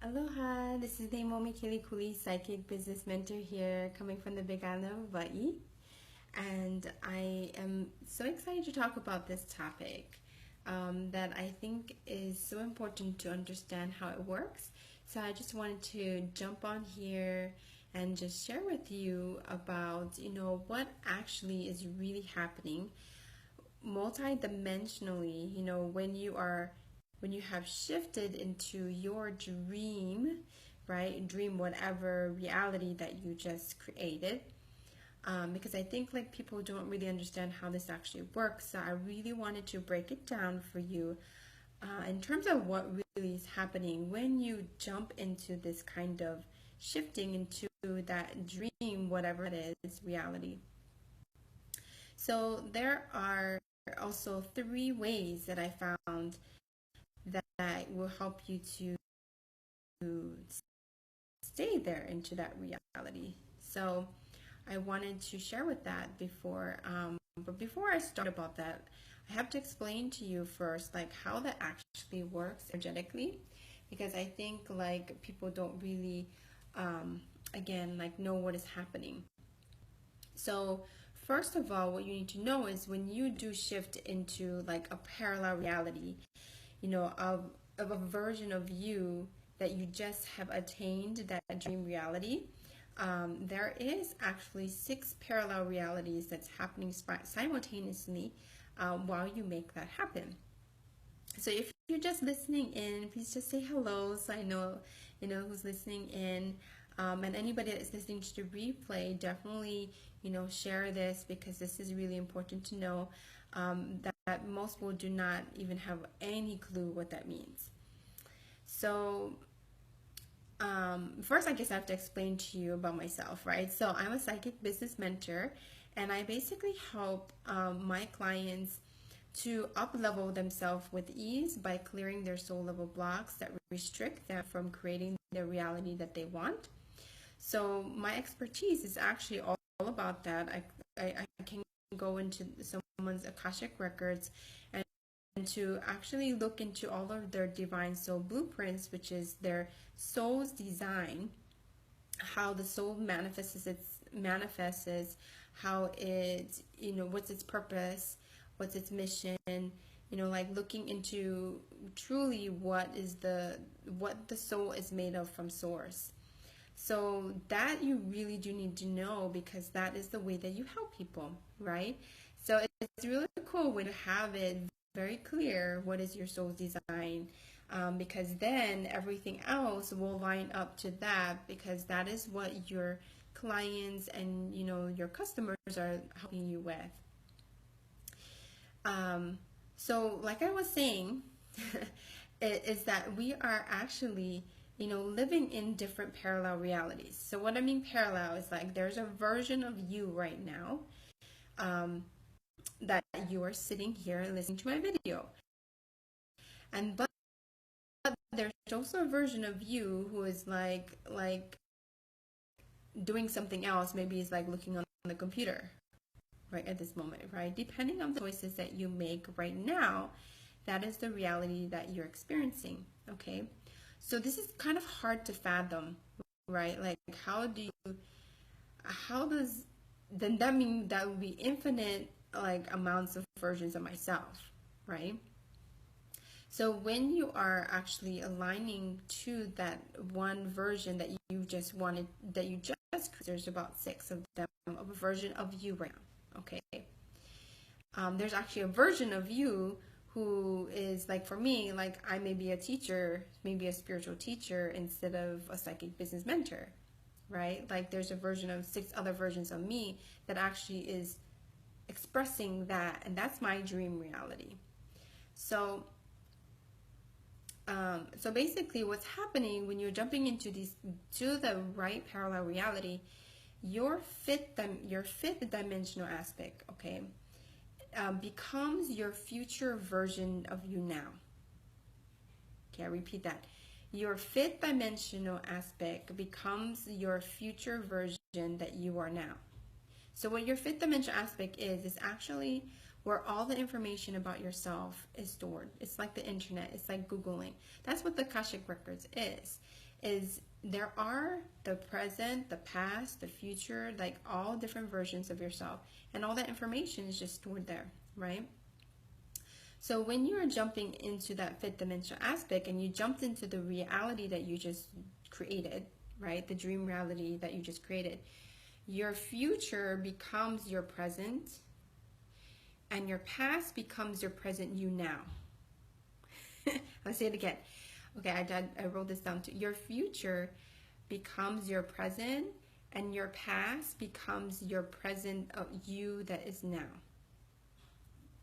Aloha, this is Leimomi Keliikuli, Psychic Business Mentor here, coming from the Big Island of Hawaii. And I am so excited to talk about this topic that I think is so important to understand how it works. So I just wanted to jump on here and just share with you about, what actually is really happening multidimensionally, when you have shifted into your dream, right? Dream whatever reality that you just created. Because I think like people don't really understand how this actually works. So I really wanted to break it down for you in terms of what really is happening when you jump into this kind of shifting into that dream, whatever it is, reality. So there are also 3 ways that I found that will help you to stay there into that reality. So I wanted to share with that before, but before I start about that, I have to explain to you first, like how that actually works energetically, because I think like people don't really, again, like know what is happening. So first of all, what you need to know is when you do shift into like a parallel reality, of a version of you that you just have attained that dream reality, there is actually 6 parallel realities that's happening simultaneously while you make that happen. So if you're just listening in, please just say hello so I know, who's listening in. And anybody that's listening to the replay, definitely, share this because this is really important to know that most people do not even have any clue what that means. So first, I guess I have to explain to you about myself, right? So I'm a psychic business mentor, and I basically help my clients to up-level themselves with ease by clearing their soul-level blocks that restrict them from creating the reality that they want. So my expertise is actually all about that. I can go into someone's Akashic records and to actually look into all of their divine soul blueprints, which is their soul's design, how the soul manifests, how it, what's its purpose, what's its mission, like looking into truly what the soul is made of from source. So that you really do need to know because that is the way that you help people, right? So it's really cool when you have it very clear what is your soul's design, because then everything else will line up to that because that is what your clients and your customers are helping you with. So like I was saying, is that we are actually living in different parallel realities. So what I mean parallel is like there's a version of you right now that you are sitting here listening to my video. And but there's also a version of you who is like doing something else. Maybe it's like looking on the computer right at this moment, right? Depending on the choices that you make right now, that is the reality that you're experiencing, okay? So this is kind of hard to fathom, right? Like then that mean that would be infinite like amounts of versions of myself, right? So when you are actually aligning to that one version that you just wanted, there's about 6 of them, of a version of you right now, okay? There's actually a version of you who is like, for me, like I may be a teacher, maybe a spiritual teacher instead of a psychic business mentor, right? Like there's a version of 6 other versions of me that actually is expressing that, and that's my dream reality. So basically what's happening when you're jumping into the right parallel reality, your fifth dimensional aspect, okay, becomes your future version of you now. Okay, I repeat that. Your 5th dimensional aspect becomes your future version that you are now. So what your 5th dimensional aspect is actually where all the information about yourself is stored. It's like the internet. It's like Googling. That's what the Akashic Records is. is there are the present, the past, the future, like all different versions of yourself, and all that information is just stored there, right? So when you're jumping into that fifth dimensional aspect and you jumped into the reality that you just created, right? The dream reality that you just created, your future becomes your present and your past becomes your present you now. I'll say it again. Okay, I wrote this down too. Your future becomes your present and your past becomes your present of you that is now.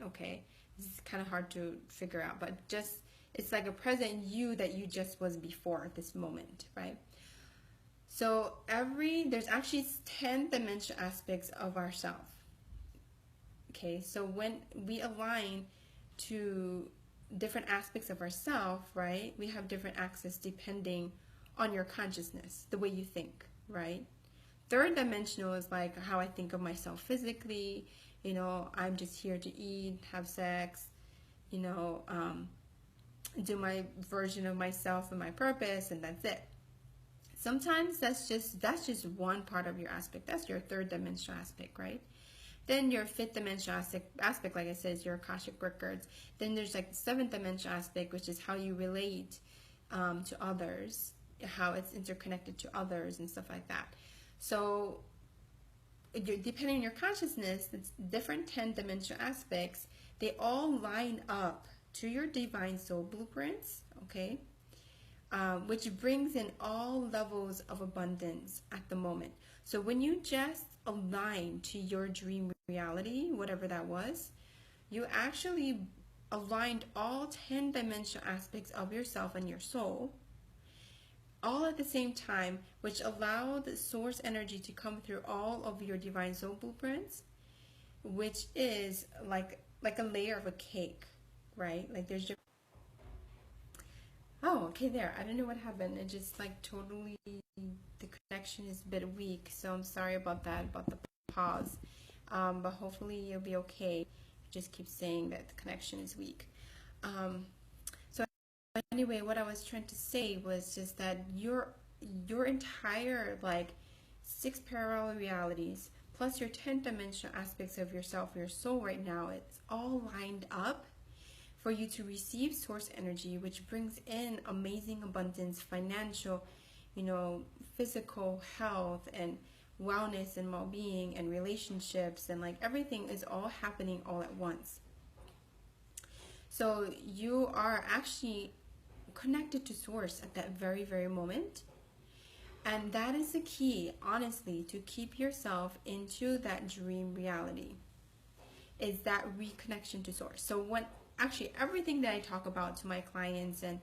Okay, this is kind of hard to figure out, but just it's like a present you that you just was before this moment, right? So there's actually 10 dimensional aspects of ourself. Okay, so when we align to different aspects of ourself, right, we have different access depending on your consciousness, the way you think, right? Third dimensional is like how I think of myself physically. You know, I'm just here to eat, have sex, you know, do my version of myself and my purpose, and that's it. Sometimes that's just one part of your aspect. That's your third dimensional aspect, right? Then your fifth dimensional aspect, like I said, is your Akashic records. Then there's like the seventh dimensional aspect, which is how you relate to others, how it's interconnected to others and stuff like that. So depending on your consciousness, it's different 10 dimensional aspects. They all line up to your divine soul blueprints, okay? Which brings in all levels of abundance at the moment. So when you just align to your dream reality, whatever that was, you actually aligned all 10 dimensional aspects of yourself and your soul all at the same time, which allowed the source energy to come through all of your divine soul blueprints, which is like a layer of a cake, right? Like there's just oh, okay, there. I don't know what happened. It just like totally, the connection is a bit weak. So I'm sorry about that, about the pause. But hopefully you'll be okay. It just keeps saying that the connection is weak. So anyway, what I was trying to say was just that your entire like 6 parallel realities plus your 10 dimensional aspects of yourself, your soul right now, it's all lined up for you to receive source energy, which brings in amazing abundance, financial, you know, physical health and wellness and well-being and relationships, and like everything is all happening all at once. So you are actually connected to source at that very, very moment. And that is the key, honestly, to keep yourself into that dream reality, is that reconnection to source. So actually everything that I talk about to my clients and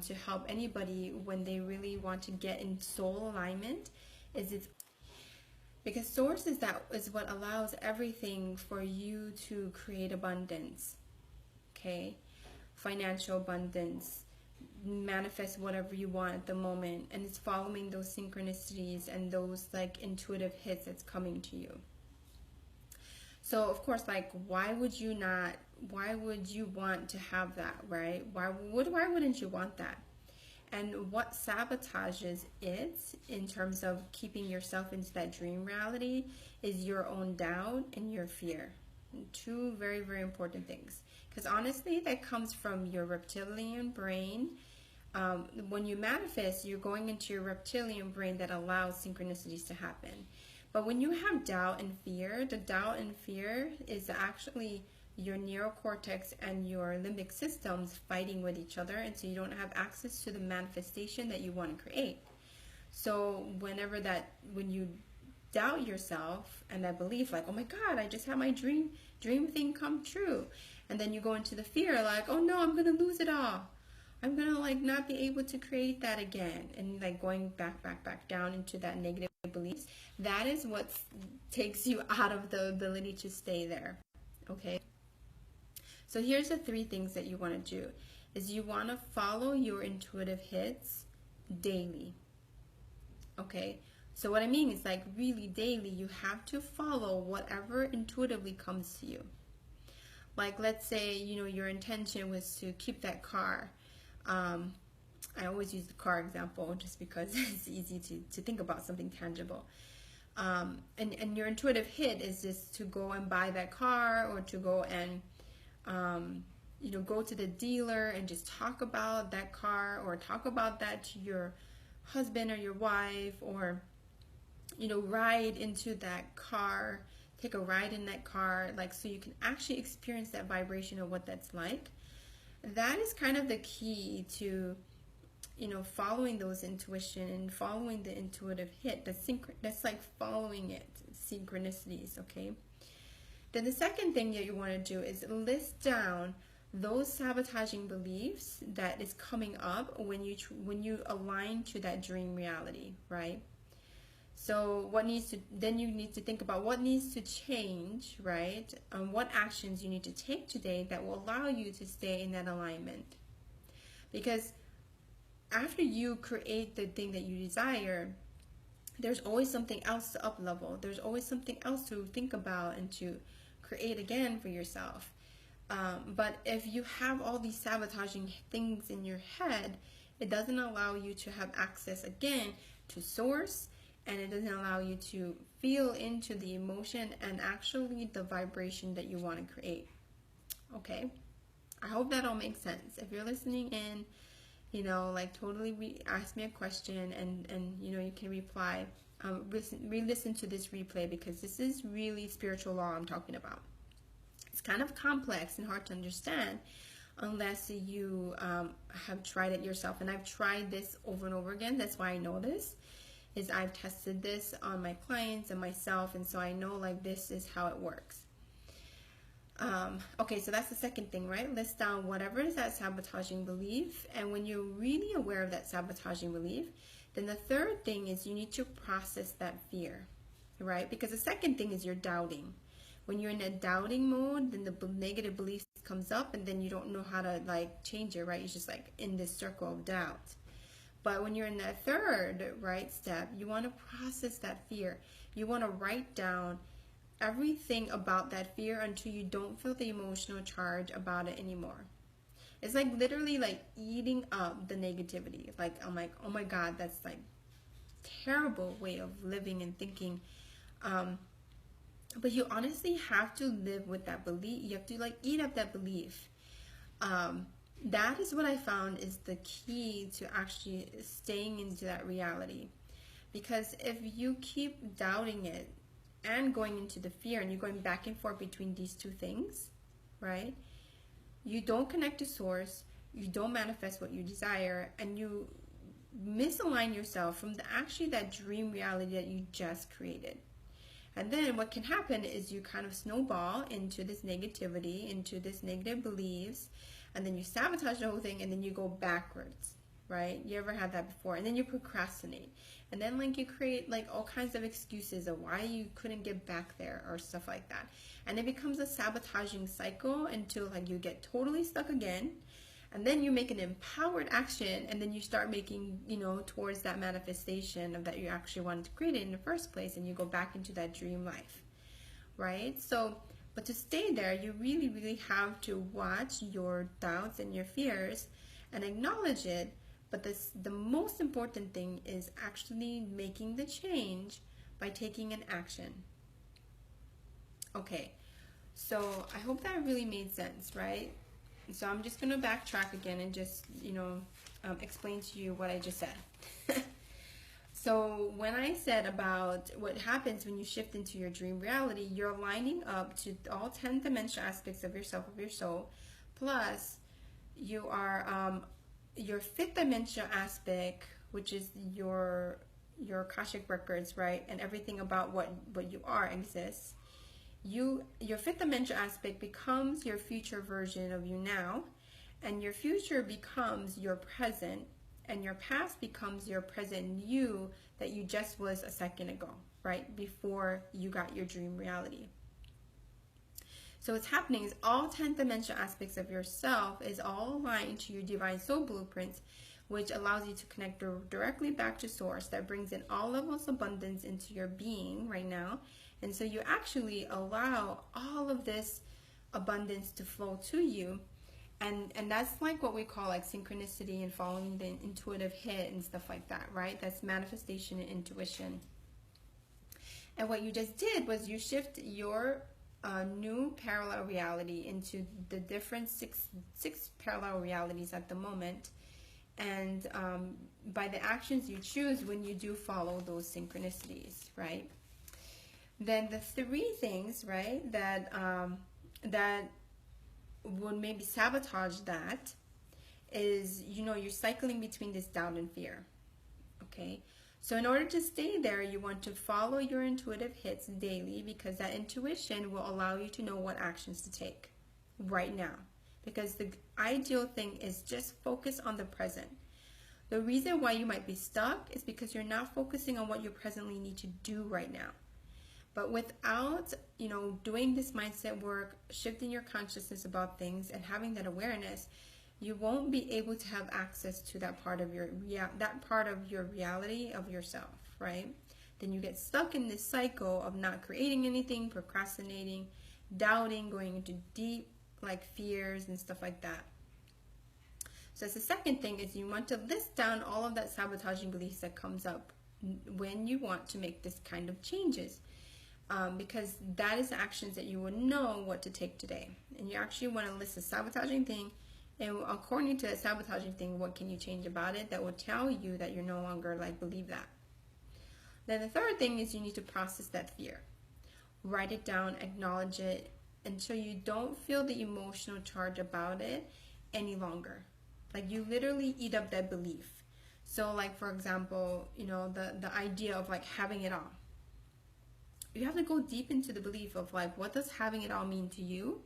to help anybody when they really want to get in soul alignment is because source is what allows everything for you to create abundance, okay? Financial abundance, manifest whatever you want at the moment, and it's following those synchronicities and those like intuitive hits that's coming to you. So of course, like why would you want to have that, right? Why wouldn't you want that? And what sabotages it in terms of keeping yourself into that dream reality is your own doubt and your fear. Two very, very important things. Because honestly, that comes from your reptilian brain. When you manifest, you're going into your reptilian brain that allows synchronicities to happen. But when you have doubt and fear, the doubt and fear is actually your neocortex and your limbic systems fighting with each other, and so you don't have access to the manifestation that you want to create. So when you doubt yourself and that belief, like, oh my God, I just had my dream thing come true, and then you go into the fear, like, oh no, I'm gonna lose it all. I'm gonna like not be able to create that again, and like going back down into that negative beliefs. That is what takes you out of the ability to stay there. Okay. So here's the 3 things that you want to do. Is you want to follow your intuitive hits daily. Okay. So what I mean is like really daily, you have to follow whatever intuitively comes to you. Like let's say, you know, your intention was to keep that car I always use the car example just because it's easy to think about something tangible. And your intuitive hit is just to go and buy that car, or to go and go to the dealer and just talk about that car, or talk about that to your husband or your wife, or ride into that car, take a ride in that car, like, so you can actually experience that vibration of what that's like. That is kind of the key to following those intuition and following the intuitive hit. That's like following it, synchronicities. Okay, then the second thing that you want to do is list down those sabotaging beliefs that is coming up when you align to that dream reality, right? So then you need to think about what needs to change, right? What actions you need to take today that will allow you to stay in that alignment. Because after you create the thing that you desire, there's always something else to up level. There's always something else to think about and to create again for yourself. But if you have all these sabotaging things in your head, it doesn't allow you to have access again to source, and it doesn't allow you to feel into the emotion and actually the vibration that you want to create. Okay, I hope that all makes sense. If you're listening in, totally ask me a question, and you can reply. Re-listen to this replay, because this is really spiritual law I'm talking about. It's kind of complex and hard to understand unless you have tried it yourself. And I've tried this over and over again. That's why I know this. Is I've tested this on my clients and myself, and so I know, like, this is how it works. Okay, so that's the second thing, right? List down whatever is that sabotaging belief, and when you're really aware of that sabotaging belief, then the third thing is you need to process that fear, right? Because the second thing is you're doubting. When you're in a doubting mode, then the negative belief comes up, and then you don't know how to, like, change it, right? You're just, like, in this circle of doubt. But when you're in that third, right, step, you want to process that fear. You want to write down everything about that fear until you don't feel the emotional charge about it anymore. It's like literally like eating up the negativity. Like, I'm like, oh my God, that's like terrible way of living and thinking. But you honestly have to live with that belief. You have to, like, eat up that belief. That is what I found is the key to actually staying into that reality. Because if you keep doubting it and going into the fear, and you're going back and forth between these two things, right? You don't connect to source, you don't manifest what you desire, and you misalign yourself from that dream reality that you just created. And then what can happen is you kind of snowball into this negativity, into this negative beliefs, and then you sabotage the whole thing, and then you go backwards, right? You ever had that before? And then you procrastinate. And then, like, you create, like, all kinds of excuses of why you couldn't get back there or stuff like that. And it becomes a sabotaging cycle until, like, you get totally stuck again. And then you make an empowered action, and then you start making, towards that manifestation of that you actually wanted to create it in the first place, and you go back into that dream life, right? So, but to stay there, you really, really have to watch your doubts and your fears and acknowledge it. But the most important thing is actually making the change by taking an action. Okay, so I hope that really made sense, right? So I'm just going to backtrack again and just, explain to you what I just said. So when I said about what happens when you shift into your dream reality, you're lining up to all 10 dimensional aspects of yourself, of your soul, plus you are your fifth dimensional aspect, which is your Akashic records, right? And everything about what you are exists. Your fifth dimensional aspect becomes your future version of you now, and your future becomes your present, and your past becomes your present you that you just was a second ago, right? Before you got your dream reality. So what's happening is all 10 dimensional aspects of yourself is all aligned to your divine soul blueprints, which allows you to connect directly back to source that brings in all levels of abundance into your being right now. And so you actually allow all of this abundance to flow to you. And that's like what we call like synchronicity and following the intuitive hit and stuff like that, right? That's manifestation and intuition. And what you just did was you shift your new parallel reality into the different six parallel realities at the moment. And by the actions you choose when you do follow those synchronicities, right? Then the three things, right, that that would maybe sabotage that is, you're cycling between this doubt and fear. Okay, so in order to stay there, you want to follow your intuitive hits daily, because that intuition will allow you to know what actions to take right now. Because the ideal thing is just focus on the present. The reason why you might be stuck is because you're not focusing on what you presently need to do right now. But without, doing this mindset work, shifting your consciousness about things and having that awareness, you won't be able to have access to that part of your reality of yourself, right? Then you get stuck in this cycle of not creating anything, procrastinating, doubting, going into deep like fears and stuff like that. So that's the second thing, is you want to list down all of that sabotaging beliefs that comes up when you want to make this kind of changes. Because that is the actions that you will know what to take today. And you actually want to list a sabotaging thing, and according to that sabotaging thing, what can you change about it that will tell you that you're no longer like believe that. Then the third thing is you need to process that fear. Write it down, acknowledge it, until you don't feel the emotional charge about it any longer. Like you literally eat up that belief. So like, for example, the idea of like having it all. You have to go deep into the belief of like, what does having it all mean to you?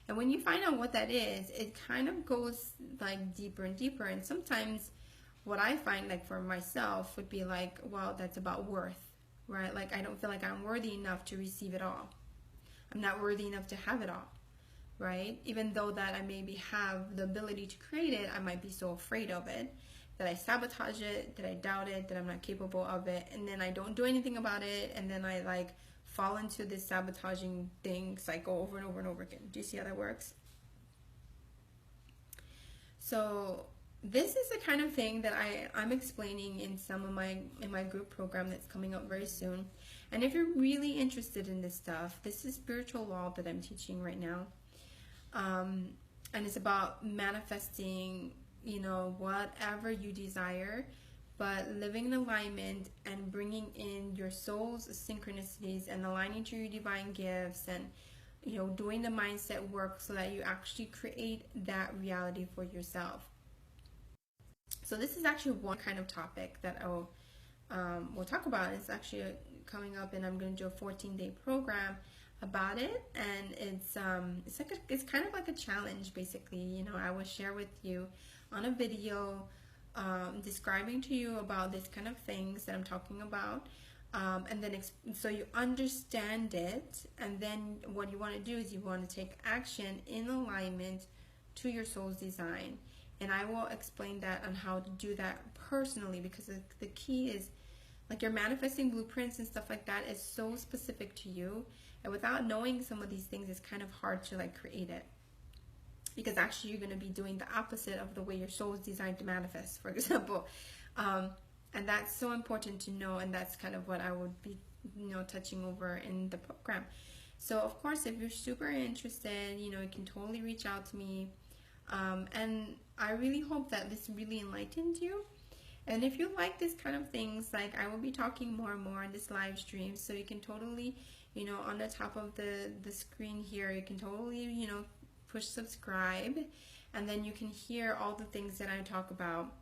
And when you find out what that is, it kind of goes like deeper and deeper. And sometimes what I find, like for myself, would be like, well, that's about worth, right? Like I don't feel like I'm worthy enough to receive it all. I'm not worthy enough to have it all, right? Even though that I maybe have the ability to create it, I might be so afraid of it that I sabotage it, that I doubt it, that I'm not capable of it, and then I don't do anything about it, and then I like fall into this sabotaging thing cycle over and over and over again. Do you see how that works? So this is the kind of thing that I'm explaining in my group program that's coming up very soon. And if you're really interested in this stuff, this is spiritual law that I'm teaching right now. And it's about manifesting, whatever you desire, but living in alignment and bringing in your soul's synchronicities and aligning to your divine gifts, and doing the mindset work so that you actually create that reality for yourself. So this is actually one kind of topic that we'll talk about. It's actually coming up, and I'm going to do a 14-day program about it, and it's kind of like a challenge basically. I will share with you on a video describing to you about this kind of things that I'm talking about, and then so you understand it, and then what you want to do is you want to take action in alignment to your soul's design. And I will explain that on how to do that personally, because the key is like your manifesting blueprints and stuff like that is so specific to you, and without knowing some of these things, it's kind of hard to like create it, because actually you're going to be doing the opposite of the way your soul is designed to manifest, for example. And that's so important to know, and that's kind of what I would be touching over in the program. So of course, if you're super interested, you can totally reach out to me. And I really hope that this really enlightened you. And if you like this kind of things, like I will be talking more and more in this live stream, so you can totally, on the top of the screen here, you can totally, push subscribe, and then you can hear all the things that I talk about.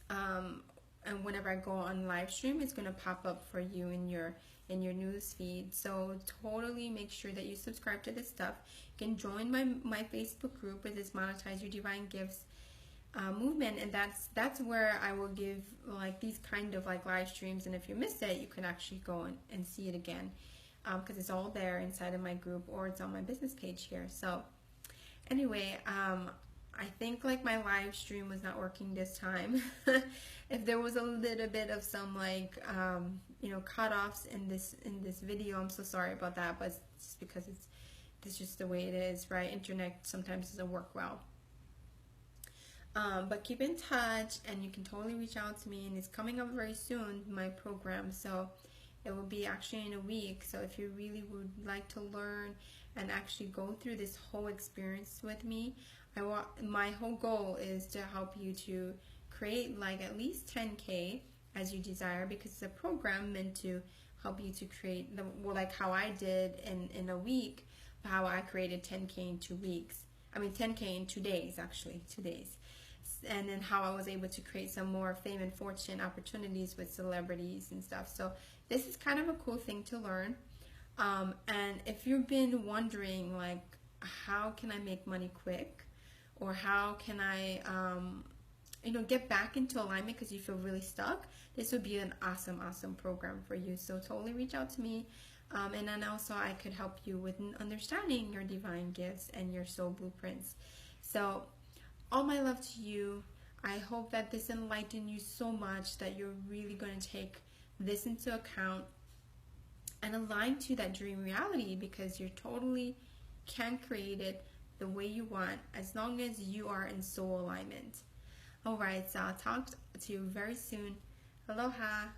And whenever I go on live stream, it's going to pop up for you in your news feed. So totally make sure that you subscribe to this stuff. You can join my Facebook group with this Monetize Your Divine Gifts movement, and that's where I will give like these kind of like live streams, and if you missed it, you can actually go and see it again, because it's all there inside of my group, or it's on my business page here. So anyway, I think like my live stream was not working this time. If there was a little bit of some like cutoffs in this video, I'm so sorry about that, but it's just because It's just the way it is, right? Internet sometimes doesn't work well. But keep in touch, and you can totally reach out to me. And it's coming up very soon, my program. So it will be actually in a week. So if you really would like to learn and actually go through this whole experience with me, my whole goal is to help you to create like at least 10K as you desire, because it's a program meant to help you to create like how I did in a week, how I created 10K in 2 weeks. I mean 10K in 2 days, actually 2 days. And then how I was able to create some more fame and fortune opportunities with celebrities and stuff. So this is kind of a cool thing to learn. And if you've been wondering like, how can I make money quick, or how can I get back into alignment because you feel really stuck, this would be an awesome program for you. So totally reach out to me. And then also I could help you with understanding your divine gifts and your soul blueprints. So all my love to you. I hope that this enlightened you so much that you're really going to take this into account and align to that dream reality, because you totally can create it the way you want as long as you are in soul alignment. Alright, so I'll talk to you very soon. Aloha.